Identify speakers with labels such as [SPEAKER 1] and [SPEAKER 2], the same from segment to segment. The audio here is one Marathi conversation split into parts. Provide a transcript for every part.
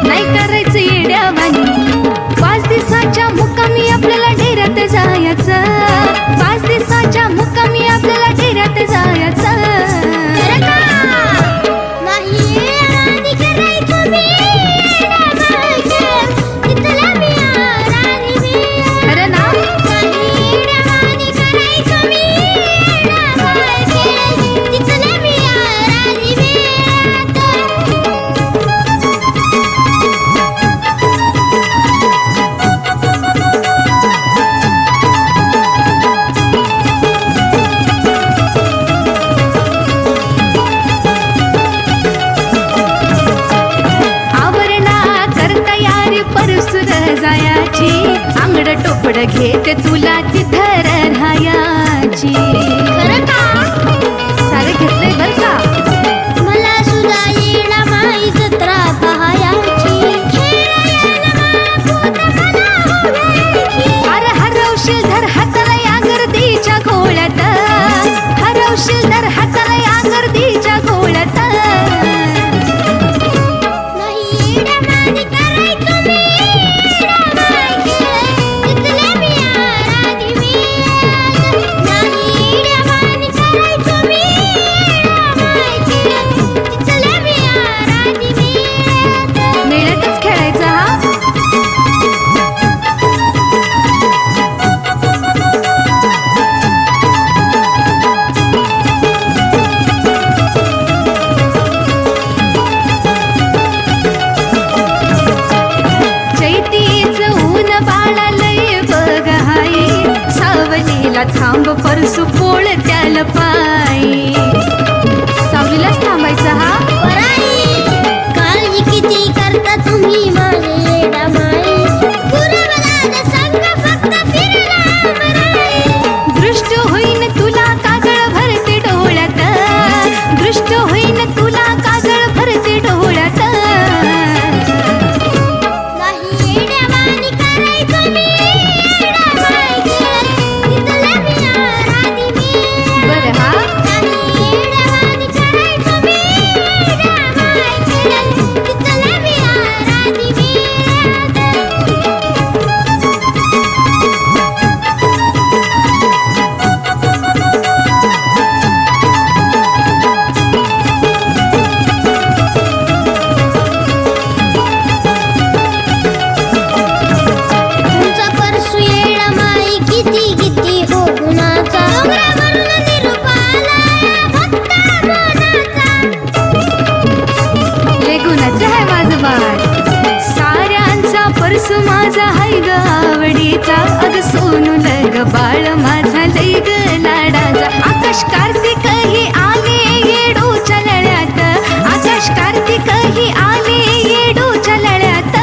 [SPEAKER 1] नाही करायचं येड्यावानी. 5 दिवसाच्या मुक्कामी आपल्याला डेऱ्यात जायचं. 5 दिवसाच्या मुक्कामी आपल्याला डेऱ्यात जायचं. अंगड टोपड घेते तुला तिथं राहायची. सारे घेतलंय बर का.
[SPEAKER 2] मला सुद्धा येणा माई जत्रा पाहायची.
[SPEAKER 1] अरे हरवशील धर हाताला या गर्दीच्या घोळ्यात. हरवशील धर हाताला या गर्दीच्या घोळ्यात. थांब परसू पोळ त्याला पायी. सावलीलाच थांबायचं हा.
[SPEAKER 2] काळजी किती करता तुम्ही माझे येडा माई. संग फक्त
[SPEAKER 1] दृष्ट होईन तुला काजळ भरते डोळ्यात. दृष्ट होईन तुला काजळ भरते डोळ्यात. माझा हाय ग आवडीचा. अग सोनू लग बाळ माझा लय ग लाडाचा. आकाश कार्तिक ही आले येडूच्या लळ्यात. आकाश कार्तिक ही आले येडूच्या लळ्यात.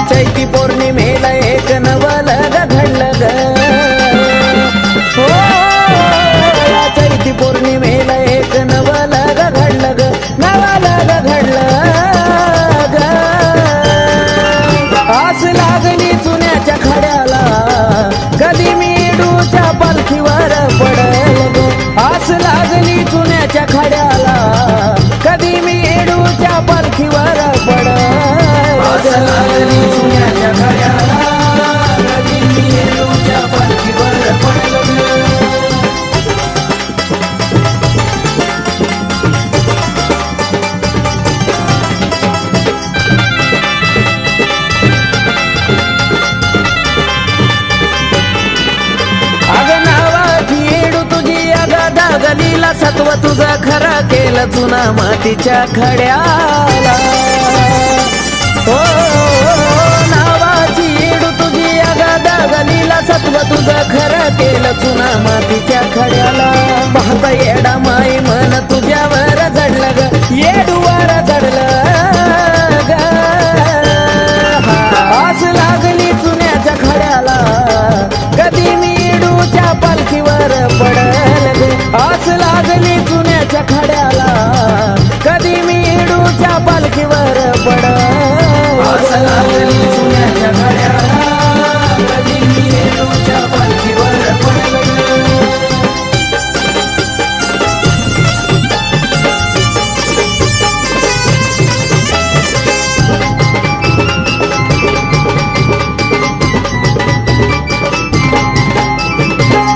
[SPEAKER 3] चैती पौर्णिमेला एक नवलग घडलं ग. हो चैती पौर्णिमेला एक नवलग घडलं ग. नवलग घडलं ग. आस लागली चुन्याच्या खड्याला कधी मी येडूच्या पालखीवर पडल ग. आस लागली चुन्याच्या खड्याला कधी मी येडूच्या पालखीवर पडल. सत्व सत्व तुझं खरं केलं चुना मातीच्या खड्याला. हो नावाची इडू तुझी अगा दागलीला सत्व तुझं खरं केलं चुना मातीच्या खड्याला. पाहता येडा माई मन तुझ्यावर जडलं ग, येडूवर जडलं ग. आस लागली चुन्याच्या खड्याला, कधी मी इडूच्या पालखीवर पडल ग. आस लागली चुन्याच्या खड्याला, कधी मी इडूच्या पालखीवर पडल. आस लागली चुन्याच्या खड्याला, कधी मी इडूच्या पालखीवर पडल ग.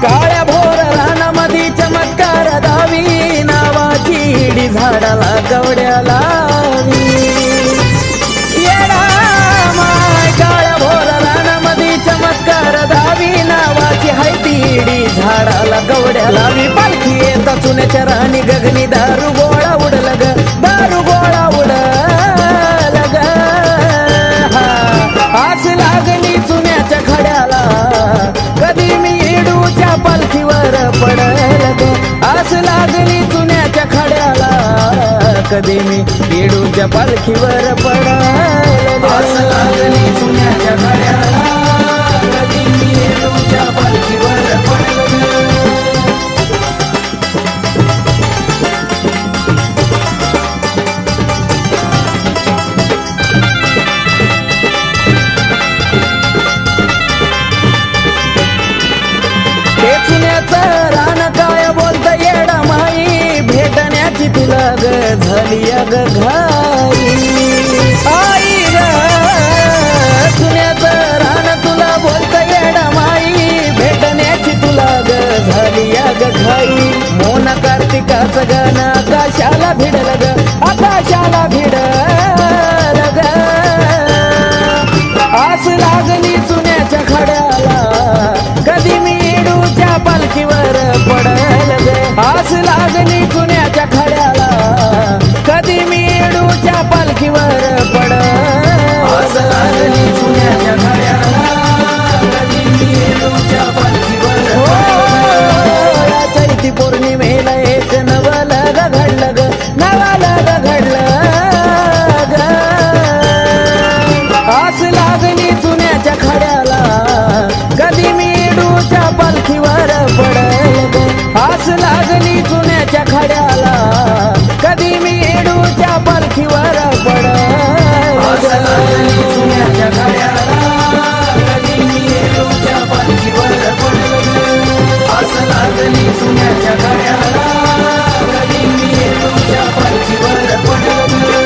[SPEAKER 3] काळ्या भोर रानामधी चमत्कार दावी, नावाची इडी झाडाला कवड्या लावी. येडा माय काळ्या भोर रानामधी चमत्कार दावी, नावाची हायती इडी झाडाला कवड्या लावी. पालखी येता चुन्याच्या राणी गगनी दारू गोळा उडल ग, दारू गोळा उडल ग. आस लागली चुन्याच्या खड्याला, कधी मी इडूच्या पालखीवर पडल ग. आस लागली चुन्याच्या खड्याला, कधी मी इडूच्या पालखीवर पडल. आस लागली चुन्याच्या खड्याला, कधी मी इडूच्या पालखीवर पडल. चुन्याचं रान काय बोलत येडा माई, भेटण्याची तुला ग झाली अग घाई. आई ग चुन्याचं रान तुला बोलत येडा माई, भेटण्याची तुला ग झाली अग घाई. मोन कार्तिकाचं गाणं आकाशाला भिडल ग, आकाशाला भिडल ग. आस लागली चुन्याच्या खड्याला, कधी मी इडूच्या पालखीवर पडल ग. आस लागली चुन्याच्या खड्याला, कधी मी इडूच्या पालखीवर पडल. आस लागली चुन्याच्या खड्याला, कधी मी इडूच्या पालखीवर पडल. या चैती पौर्णिमेला एक नवलग घडलं ग, नवलग घडलं ग. आस लागली चुन्याच्या खड्याला, कधी मी इडूच्या पालखीवर पडल ग. आस लागली चुन्याच्या खड्याला, कधी मी इडूच्या पालखीवर पडल. आस लागली चुन्याच्या खड्याला, कधी मी इडूच्या पालखीवर पडल ग. आस लागली चुन्याच्या खड्याला, कधी मी इडूच्या पालखीवर पडल ग.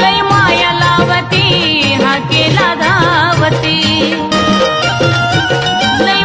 [SPEAKER 1] लय माया लावती हा केला धावती, लय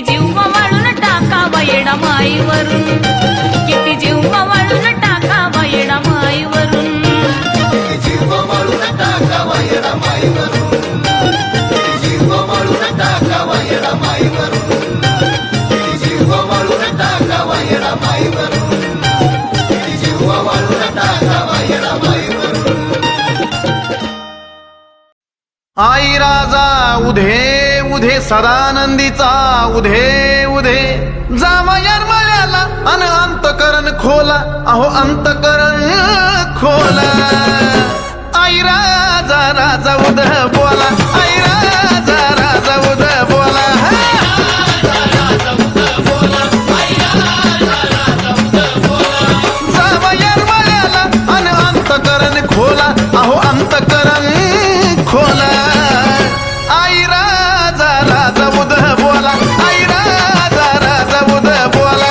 [SPEAKER 4] किती जीव वाळून टाकावा येडा माईवरून, किती जीव वाळून टाकावा येडा माईवरून.
[SPEAKER 5] जीव वाळून टाकावा येडा माईवरून, जीव वाळून टाकावा येडा माईवरून, जीव वाळून टाकावा येडा माईवरून, जीव वाळून टाकावा येडा माईवरून.
[SPEAKER 6] आई राजा उधे उधे सदानंदीचा उधे उधे जावा मळ्याला अन अंतकरण खोला, अहो अंतकरण खोला. आई राजा राजा उध बोला, आई राजा राजा उध बोला. जावा मळ्याला अन अंतकरण खोला, अहो अंतकरण खोला. आई राजा राजा उध बोला, आई राजा राजा उध बोला.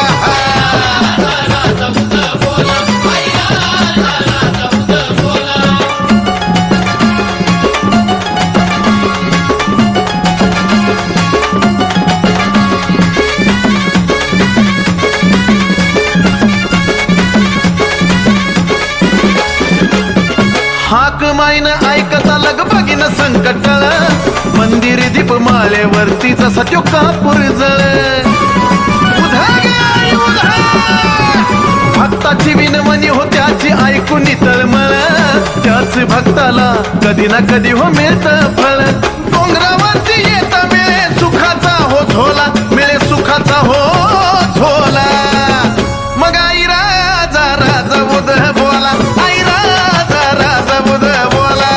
[SPEAKER 6] हाक माईन ऐकता लग बघीन संकटळ, मंदिर दीप माळेवरती जसा त्यो कापूर जळ. उधा गे आई उधा, भक्ताची विनवणी हो त्याची ऐकून तळमळ, त्याच भक्ताला कधी ना कधी हो मिळत फळ. डोंगरावरती येता मिळे सुखाचा हो झोला, मिळे सुखाचा हो झोला. मग आई राजा राजा उध बोला, आई राजा राजा उध बोला.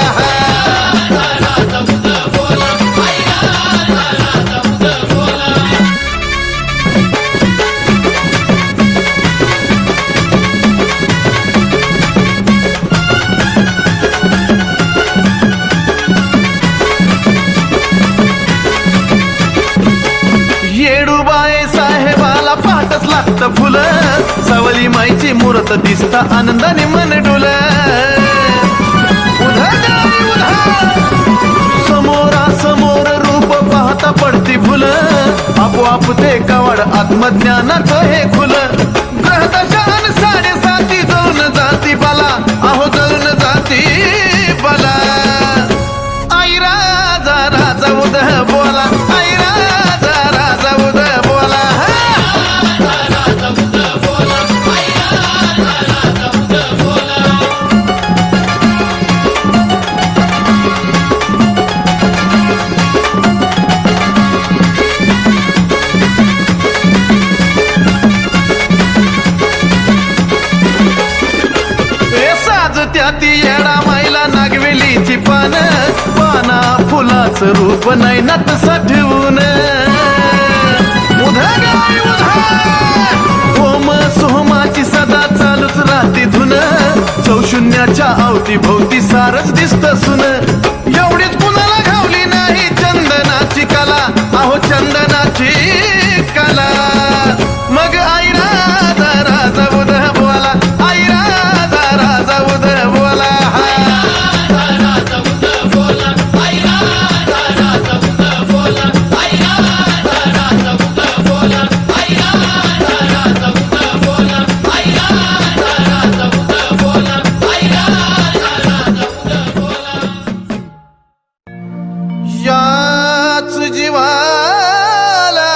[SPEAKER 6] येडूबाई साहेबाला पहाटच लागतं फुलं, सावली माईची मूर्त दिसता आनंदाने मन डुल. समोरासमोर रूप पाहता पडती फुलं, आपोआप ते कवाड आत्मज्ञानाचं हे खुलं. ग्रहदशान साडेसाती जळून जाती बाला, अहो जळून जाती बाला. आई राजा राजा उद बोला, आई राजा राजा उद बोला. त्याती येडा माईला नागवेलीची पान, पाना फुलाचं रूप नैनात साठवून. उधा गाय उधा, ओम सोमाची सदा चालूच राहते धुन, चौशून्याच्या अवती भोवती सारच दिसत सुन. एवढीच कुणाला घावली नाही चंदनाची कला, अहो चंदनाची कला. मग आई राजा राजा उध बोला, आई राजा राजा उध बोला. याच जीवाला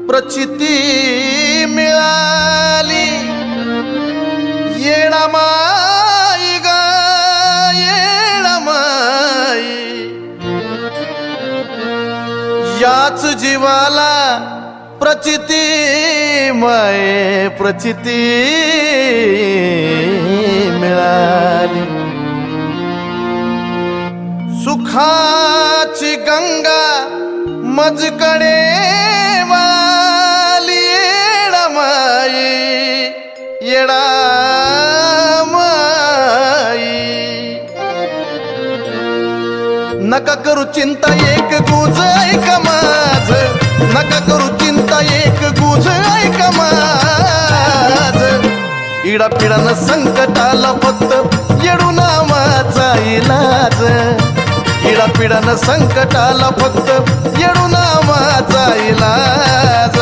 [SPEAKER 6] प्रचिती मिळाली, येडा माई गा येडा माई. याच जीवाला प्रचिती माये प्रचिती मिळाली. सुखाची गंगा मजकडे वाली, येडा माई येडा माई. नका करू चिंता एक गुज ऐक माझ, नका करू चिंता एक गुज ऐक माझ. इडा पिडानं संकटाला फक्त येडू नावाचा इलाज, पिढापिढानं संकटाला फक्त येडू नावाचा इलाज.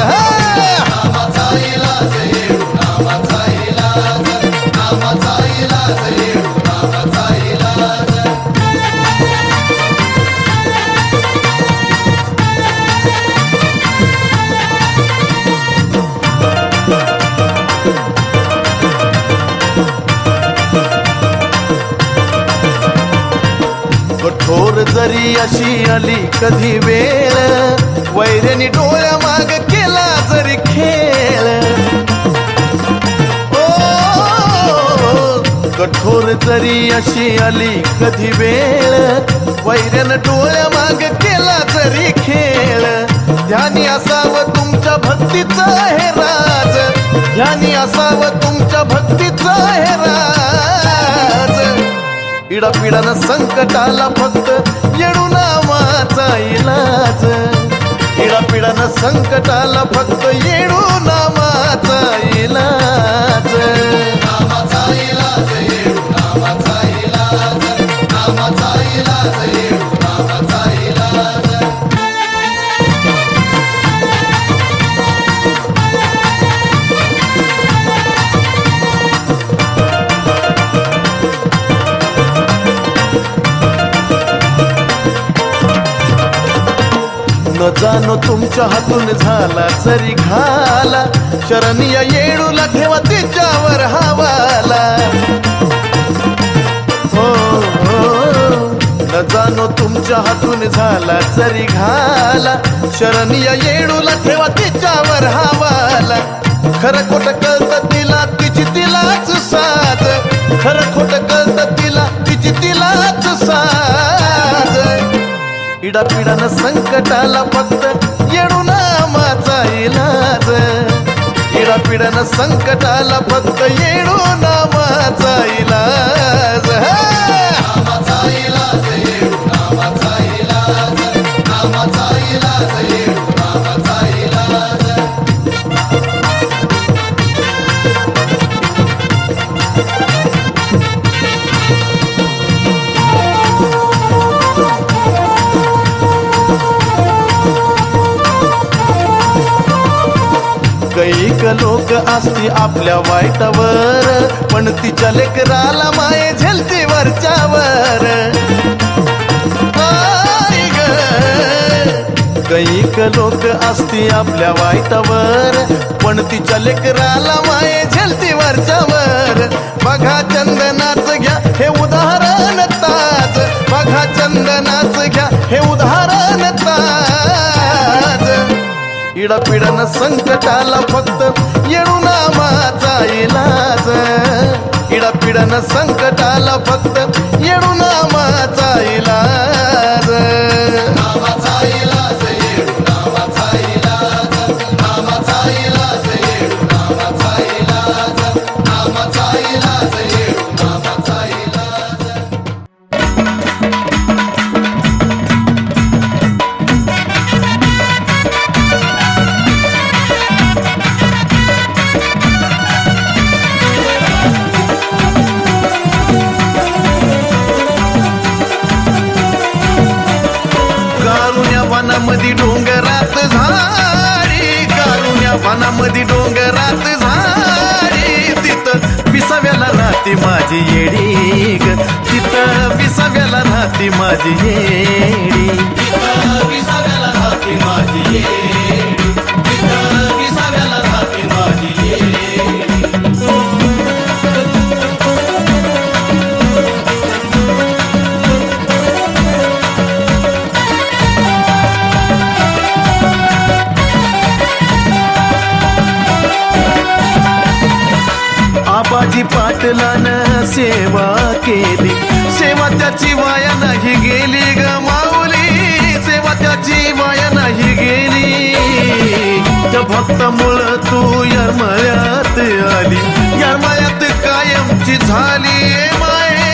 [SPEAKER 6] नामाचा इलाज येडू नामाचा इलाज, नामाचा इलाज येडू नामाचा इलाज. कठोर जरी अशी आली कधी वेळ, वैऱ्यानी डोळ्या माग केला जरी खेळ. ओ कठोर जरी अशी आली कधी वेळ, वैऱ्यानं डोळ्या माग केला जरी खेळ. ध्यानी असावं तुमच्या भक्तीचं हे राज, ध्यानी असावं तुमच्या भक्तीचं हे राज. पिढापिढानं संकटाला फक्त येडू नावाचा इलाज. पिढापिढानं संकटाला फक्त येडू नावाचा इलाज. नामाचा इलाज येडू नामाचा इलाज, नामाचा इलाज येडू नामाचा इलाज. न जाणो तुमच्या हातून झाला जरी घाला, शरणीय येडूला ठेवा तिच्यावर हवाला. हो न जाणो तुमच्या हातून झाला जरी घाला, शरणीय येडूला ठेवा तिच्यावर हवाला. खरं खोटं कळतं तिला तिची तिलाच साज, खरं खोटं कळतं तिला तिची तिलाच साज. पिढापिढानं संकटाला फक्त येडू नामाचा इलाज. पिढापिढानं संकटाला फक्त येडू नामाचा इलाज. नामाचा इलाज येडू नामाचा इलाज, नामाचा इलाज येडू नामाचा इलाज. कैक लोक असती आपल्या वाईटावर, पण तिच्या लेकराला माये झेलती वरच्यावर. कैक लोक असती आपल्या वाईटावर, पण तिच्या लेकराला माये झेलती वरच्यावर. बघा चंदनाच घ्या हे उदाहरण ताज, बघा चंदनाच घ्या हे उदाहरण ताज. पिढापिढानं संकटाला फक्त येडू नामाचा इलाज. पिढापिढानं संकटाला फक्त येडू नामाचा इलाज. नामाचा इलाज येडू नामाचा इलाज, नामाचा इलाज येडू नामाचा इलाज, नामाचा इलाज येडू नामाचा इलाज. वनामध्ये डोंगरात झाडी, कारुण्या वनामध्ये डोंगरात झाडी. तिथं विसाव्याला राहते माझी येडी ग, तिथं विसाव्याला राहते माझी येडी. तिथं विसाव्याला राहते माझी येडी, तिथं विसाव्याला राहते माझी येडी. आबाजी पाटलानं सेवा केली, सेवा त्याची वाया नाही गेली ग माऊली, सेवा त्याची वाया नाही गेली. त्या भक्तामुळं तू यरमळ्यात आली, यरमळ्यात कायमची झाली माये,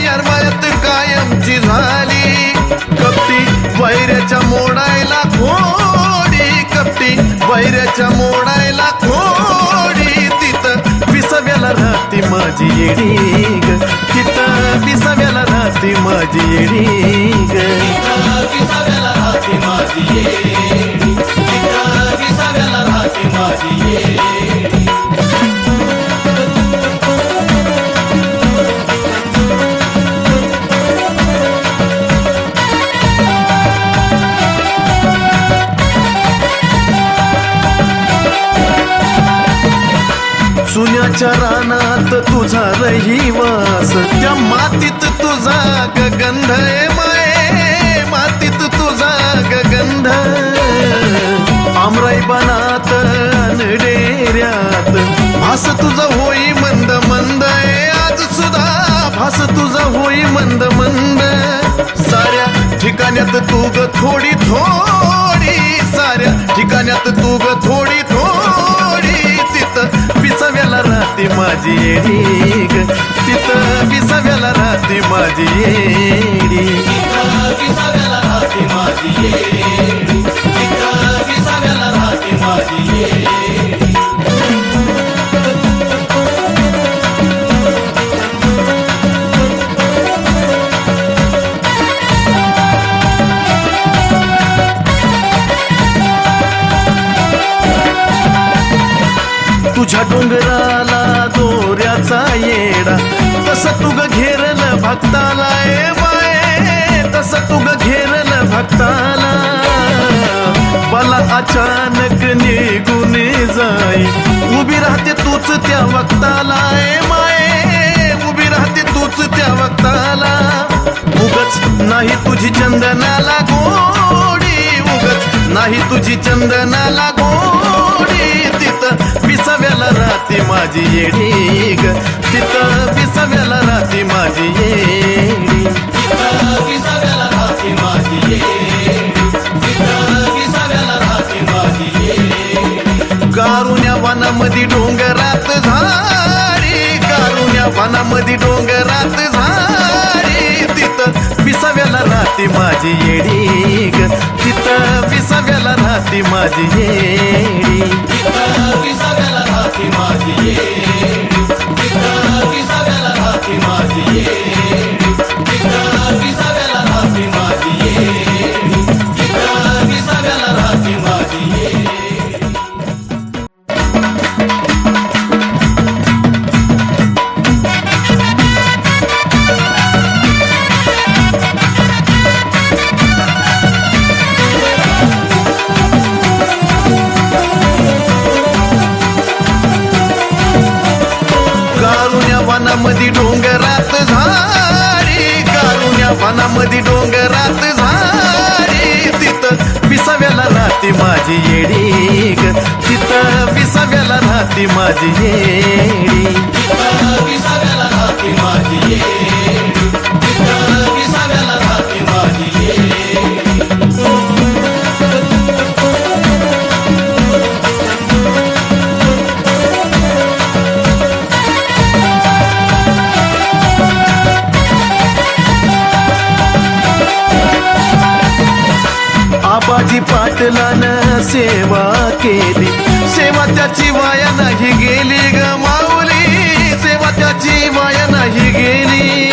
[SPEAKER 6] यरमळ्यात कायमची झाली. कपटी वैऱ्याच्या मोडायला खोडी, कपटी वैऱ्याच्या मोडायला खोडी. तिथं विसाव्याला राहते माझी येडी ग, तिथं विसाव्याला राहते राहती माझी येडी ग
[SPEAKER 3] विसाव्याला राहते माझी येडी, विसाव्याला राहते माझी येडी.
[SPEAKER 6] सुन्याच्या रानात तुझा रहिवास, त्या मातीत तुझा गगंध माये, मातीत तुझा गगंध. आमराई बनात डेऱ्यात भास तुझा होई मंद मंद, आज सुद्धा भास तुझा होई मंद मंद. साऱ्या ठिकाण्यात तू ग थोडी थोडी, साऱ्या ठिकाण्यात तू ग थोडी थोडी. तिथं विसाव्याला राहते माझी येडी ग, तिथं विसाव्याला राहते माझी येडी.
[SPEAKER 3] विसाव्याला राहते माझी येडी, विसाव्याला राहते माझी येडी.
[SPEAKER 6] तुझ्या डोंगराला दोऱ्याचा येडा, तसं तुग घेरल भक्ताला ए माये, तसं तुग घेरल भक्ताला. मला अचानक निघून जाई, उभी राहते तूच त्या वक्ताला ए माये, उभी राहते तूच त्या वक्ताला. उगच नाही तुझी चंदनाला गोडी, उगच नाही तुझी चंदनाला गोडी. तिथं विसाव्याला राहते माझी येडी ग, तिथं विसाव्याला राहते माझी येडी.
[SPEAKER 3] विसाव्याला राहते माझी येडी, विसाव्याला राहते माझी येडी.
[SPEAKER 6] गारुण्या वनामध्ये डोंगरात झाडी, गारुण्या वनामध्ये डोंगरात झाडी. तिथं विसाव्याला राहते माझी येडी ग, तिथं विसाव्याला राहते माझी येडी.
[SPEAKER 3] विसाव्याला राहते माझी येडी, विसाव्याला राहते माझी येडी, विसाव्याला राहते माझी येडी, विसाव्याला राहते माझी येडी.
[SPEAKER 6] वनामध्ये डोंगरात झाडी, गारुण्या वनामध्ये डोंगरात झाडी. तिथं विसाव्याला राहते माझी येडी ग, तिथं विसाव्याला राहते माझी येडी.
[SPEAKER 3] विसाव्याला राहते माझी येडी, विसाव्याला राहते माझी येडी.
[SPEAKER 6] आबाजी पाटलानं सेवा केली, सेवा त्याची वाया नाही गेली ग माऊली, सेवा त्याची वाया नाही गेली.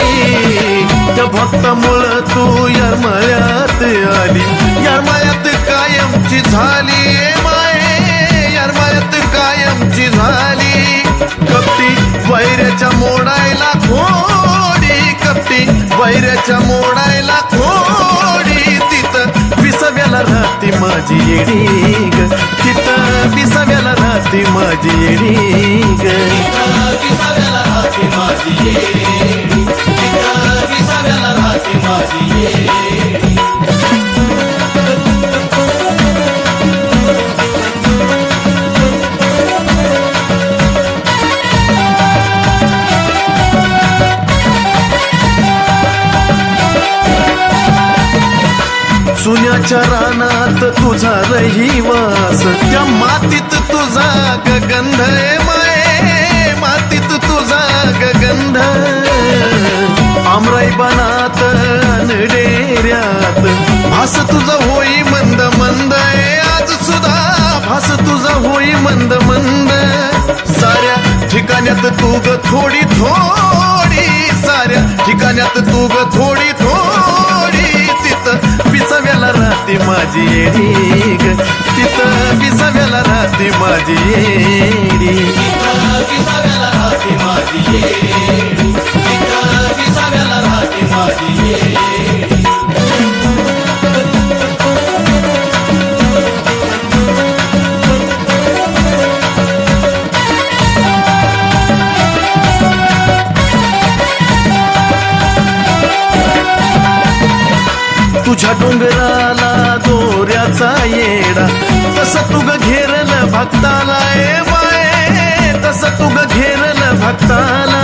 [SPEAKER 6] त्या भक्तामुळं तू यरमळ्यात आली, यरमळ्यात कायमची झाली ए माये, यरमळ्यात कायमची झाली. कपटी वैऱ्याच्या मोडायला खोडी, कपटी वैऱ्याच्या मोडायला खोडी. तिथं विसाव्याला राहते माझी येडी ग, तिथं विसाव्याला राहते माझी येडी ग.
[SPEAKER 3] विसाव्याला राहते माझी येडी, विसाव्याला राहते माझी येडी.
[SPEAKER 6] सुन्याच्या रानात तुझा रहिवास, त्या मातीत तुझा गगंध माये, मातीत तुझा गगंध. आमराई बनात डेऱ्यात भास तुझा होई मंद मंद, आज सुद्धा भास तुझा होई मंद मंद. साऱ्या ठिकाण्यात तू ग थोडी थोडी, साऱ्या ठिकाण्यात त्यात तू ग थोडी थोडी तिथं विसाव्याला राहते माझी येडी ग तिथं विसाव्याला राहते माझी येडी
[SPEAKER 3] विसाव्याला राहते माझी येडी विसाव्याला राहते माझी येडी
[SPEAKER 6] तुझ्या डोंगराला दोऱ्याचा येडा तसं तू ग घेरल भक्ताला ए बाये तसं तू ग घेरल भक्ताला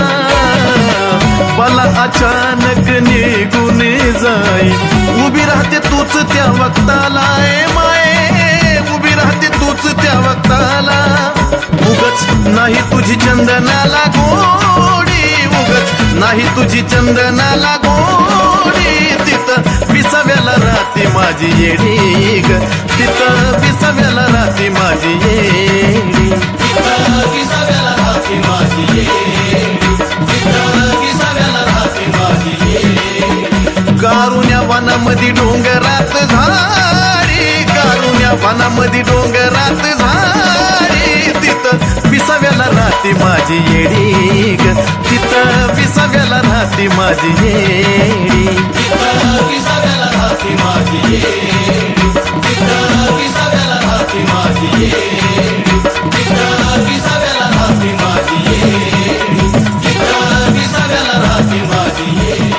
[SPEAKER 6] मला अचानक निघून जाई उभी राहते तूच त्या वक्ताला ए माये उभी राहते तूच त्या वक्ताला उगच नाही तुझी चंदनाला गोडी उगच नाही तुझी चंदनाला गोडी तिथं विसाव्याला राहते माझी येडी ग तिथं विसाव्याला राहते माझी येडी
[SPEAKER 3] विसाव्याला राहते माझी येडी विसाव्याला राहते माझी येडी
[SPEAKER 6] कारुण्या वनामध्ये डोंगरात झाडी कारुण्या वनामध्ये डोंगरात झाडी तिथं विसाव्याला राहते माझी येडी ग तिथं विसाव्याला राहते माझी येडी
[SPEAKER 3] विसाव्याला राहते माझी येडी विसाव्याला राहते माझी येडी विसाव्याला राहते माझी येडी विसाव्याला राहते माझी येडी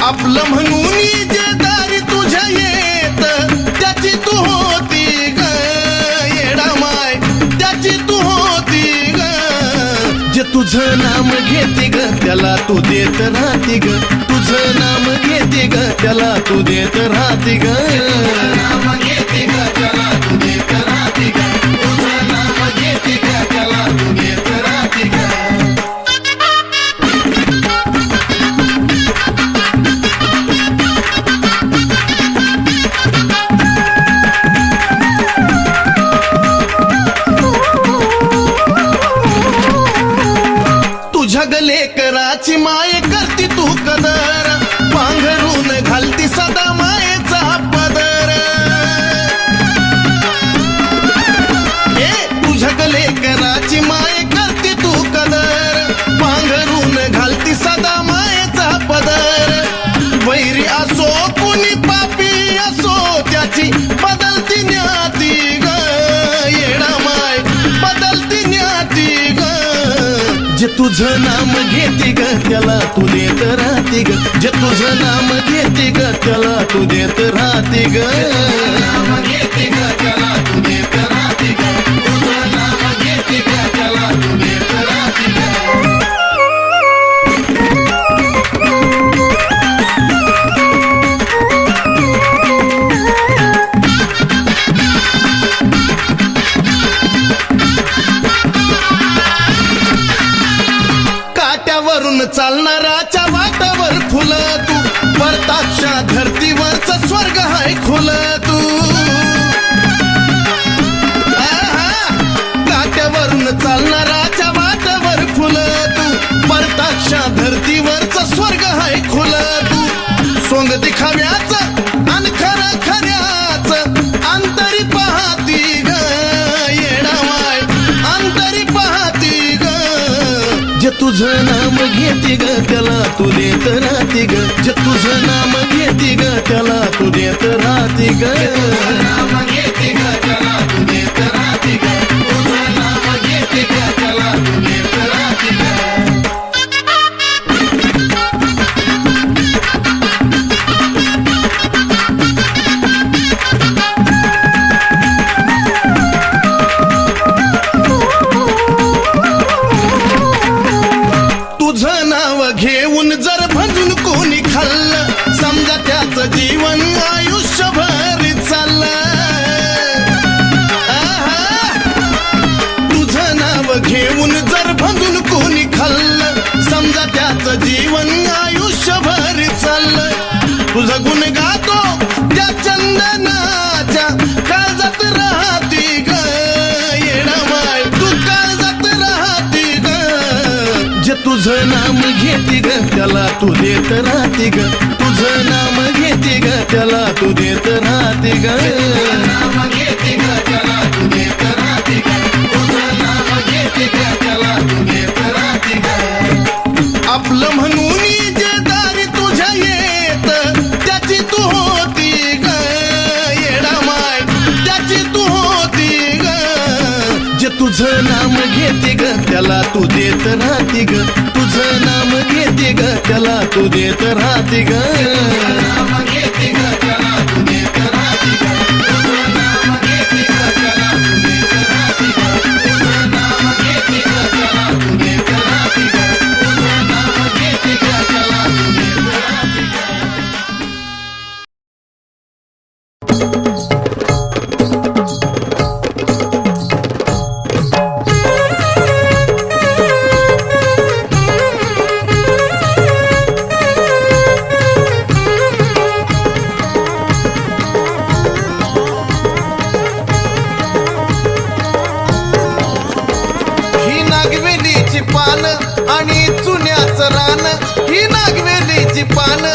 [SPEAKER 6] आपलं म्हणून जे दारी तुझ्या येत त्याची तू होती ग येडा माय त्याची तू होती ग जे तुझं नाम घेते ग त्याला तू देत राहते ग तुझं नाम घेते ग त्याला तू देत राहते ग नाम घेते ग त्याला तू देत राहते ग तुझं नाम घेते ग त्याला तू देत राहते ग तुझ्या गले कराची माय करती तू कदर पांघरून घालती सदा मायेचा पदर ए तुझ्या गले कराची माय करती तू कदर पांघरून घालती सदा मायेचा पदर वैरी असो कुणी पापी असो त्याची बदलती न्याती ग येडा माय बदलती न्याती ग जे तुझं नाम घेते ग त्याला तू देत राहते ग जे तुझं नाम घेते ग त्याला तू देत राहते ग नाम घेते ग त्याला तू देत राहते ग तुझं नाम घेते ग त्याला तू देत राहते ग काट्यावरून चालणाराच्या वाटावर फुल तू परताक्षा धरतीवरच स्वर्ग हाय खुल तू काट्यावरून चालणाराच्या वाटावर फुल तू परताक्षा धरतीवरच स्वर्ग हाय खुल तू सोंग दिखाव्याच आणि खरं खऱ्याच अंतरी पाहती ग येडा माय अंतरी पाहती ग जे तुझं नाम घेते ग त्याला तू देत राहते ग जे तुझं नाम घेते ग त्याला तू देत राहते ग नाम घेते ग त्याला तू देत राहते ग तुझं नाम घेते ग त्याला तू देत राहते ग तुझं नाव घेऊन जर भजून कोणी खाल्लं समजा त्याचं जीवन आयुष्यभर चाललं माझं जीवन आयुष्यभर चाललं तुझं गुण गातो त्या चंदनाच्या काळजात राहती ग येडामाय तू काळजात राहती ग जे तुझं नाम घेती ग त्याला तू देत राहती ग तुझं नाम घेती ग त्याला तू देत राहती ग नाम घेती ग त्याला तू देत राहती ग तुझं नाम घेती ग त्याला तू देत राहती ग आपलं म्हणून जे दारी तुझ्या येत त्याची तू होती ग येडामाय त्याची तू होती ग जे तुझं नाम घेते ग त्याला तू देत राहती ग तुझं नाम घेते ग त्याला तू देत राहती ग नाम घेते ग त्याला तू देत राहती ग तुझं नाम घेते ग त्याला तू देत राहती ग तुझं नाम घेते ग त्याला तू देत राहती ग तुझं नाम घेते ग त्याला तू देत राहती ग ही नागवेलीची पान आणि चुन्याचं रान ही नागवेलीची पान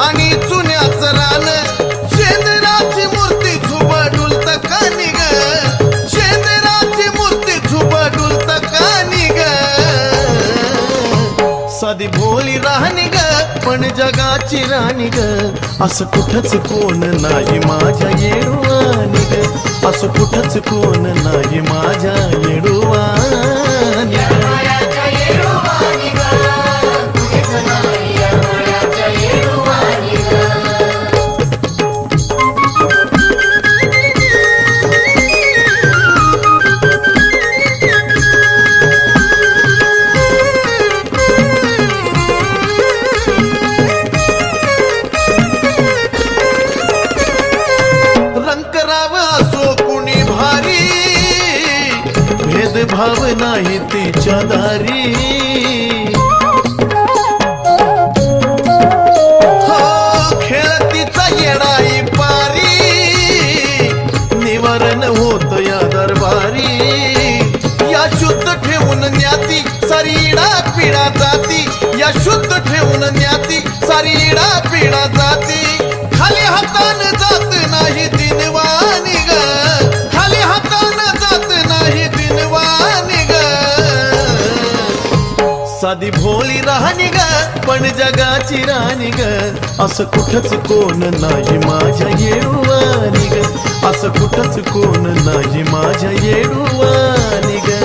[SPEAKER 6] आणि चुन्याचं रान शेंदराची मूर्ती झुबडुलत कानी ग शेंदराची मूर्ती झुबडुलत कानी ग साधी भोली राहणी ग पण जगाची राणी ग असं कुठंच कोण नाही माझ्या येडुवानी ग असं कुठंच कोण नाही माझ्या येडुवानी ग रंकराव असो कुणी भारी भेदभाव नाही तिच्या दारी हो खेळतीचा येडाई पारी निवारण होत या दरबारी या शुद्ध ठेवून न्याती सारीडा पिढा जाती या शुद्ध ठेवून न्याती सारीडा पिढा जाती खाली हातान जात नाही दिनवानी ग खाली हातान जात नाही दिनवानी ग साधी भोली राहणी ग पण जगाची राणी ग असं कुठंच कोण नाही माझ्या येडुवानी ग असं कुठंच कोण नाही माझ्या येडुवानी ग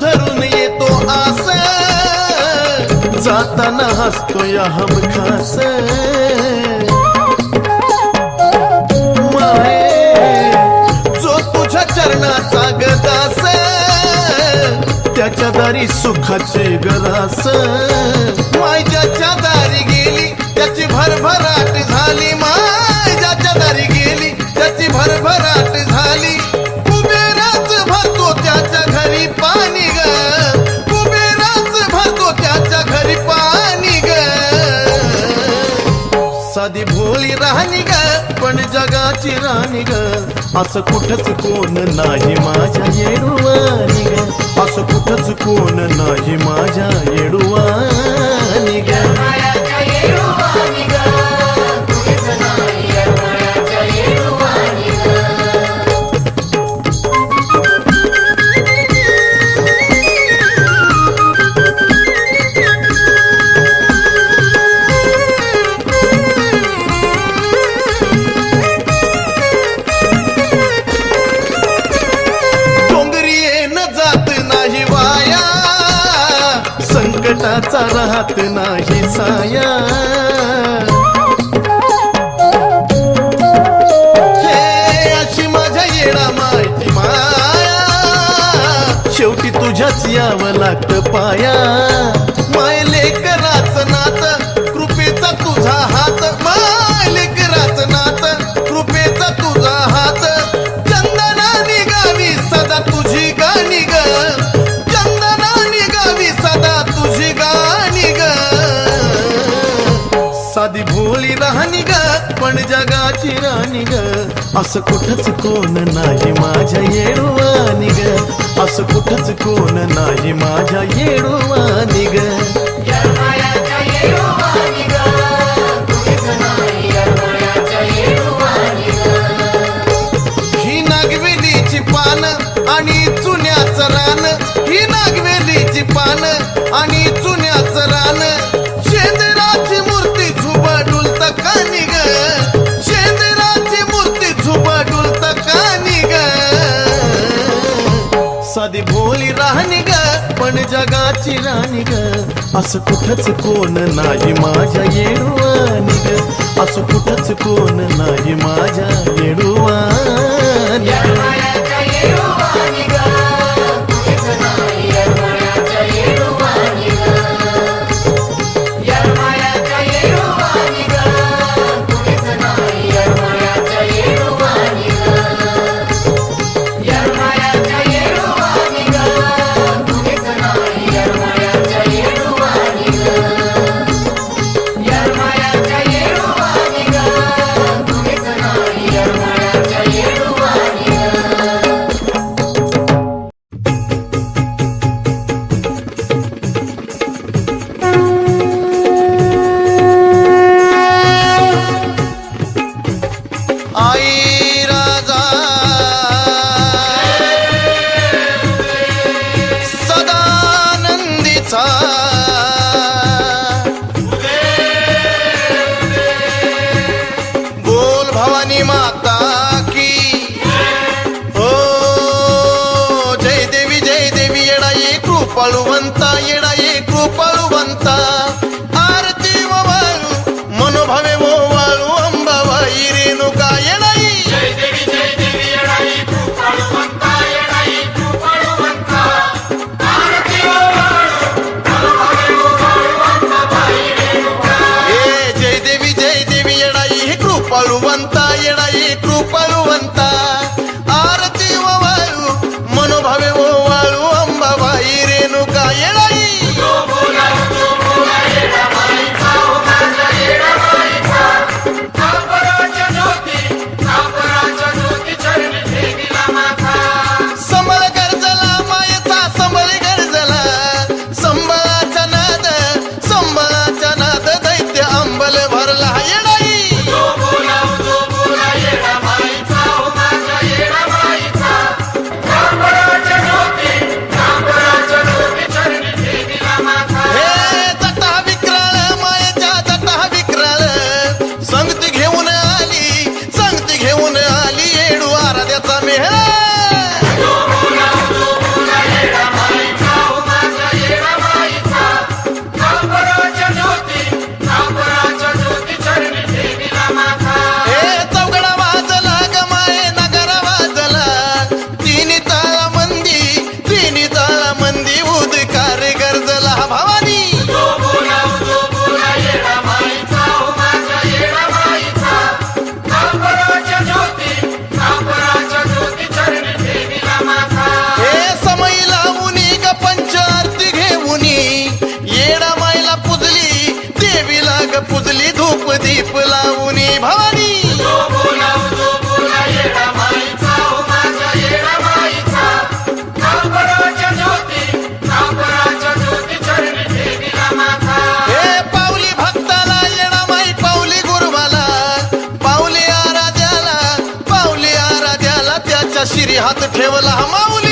[SPEAKER 6] धरून येतो आस जाताना हसतो या हमखास माये जो तुझ्या चरणाचा गदास त्याच्या दारी सुखाचे गरास माय ज्याच्या दारी गेली त्याची भरभराट झाली माय ज्याच्या दारी गेली त्याची भरभराट झाली कुबेराच भरतो त्याच्या घरी पाणी ग कुबेराच भरतो त्याच्या घरी पाणी ग साधी भोली राहणी ग पण जगाची राणी ग असं कुठंच कोण नाही माझ्या येडुवानी ग असं कुठंच कोण नाही माझ्या येडुवानी ग संकटाचा राहत नाही साया धाकट पाया माय लेकराचं नात कृपेचा तुझा हात माय लेकराचं नात कृपेचा तुझा हात चंदना निघावी सदा तुझी गाणी ग चंदना निघावी सदा तुझी गाणी ग साधी भोळी राहणी ग पण जगाची राणी ग असं कुठंच कोण नाही माझ्या येडवानी ग असं कुठंच कोण नाही माझ्या येडवानी ग ही नागवेलीची पान आणि चुन्याचं रान ही नागवेलीची पान आणि चुन्याचं रान शेंदराची मूर्ती झुबा डुलत कानी ग शेंदराची मूर्ती झुबा डुलत कानी ग साधी भोळी राहणी ग पण जगाची राणी ग असं कुठंच कोण नाही माझ्या येडवानी ग असं कुठंच कोण नाही माझ्या येडवानी आई राजा सदानंदीचा बोल भवानी माता की हो जय देवी येडा ये कृपाळुवंता येडा ये कृपाळुवंता आरती वाळू मनोभावे वाळू अंबाबाई रेणुका येडाई जय देवी येडाई कृपाळुवंता येडाई कृपाळुवंता आरती वाळू मनोभावे वाळू अंबाबाई रेणुका येडाई संबळ गरजला मायेचा संबळ गरजला संबळाचा नाद दैत्य अंबल भरला येडाई हे जटा विक्राळ मायेच्या जटा विक्राळ संगती घेऊन आली येडू आराध्याचा मेहरा चौघडा वाजला गमाये नगरा वाजला तिन्ही ताळा मंदी उदकार गरजला भवानी हे समय लावूनी ग पंचारती घेऊनी येडा मायला पुजली देवीला ग पुजली धूप दीप लावूनी भवानी हे पावली भक्ताला येडा माई पावली गुरुवाला पावली आराध्याला त्याच्या शिरी हात ठेवला माऊली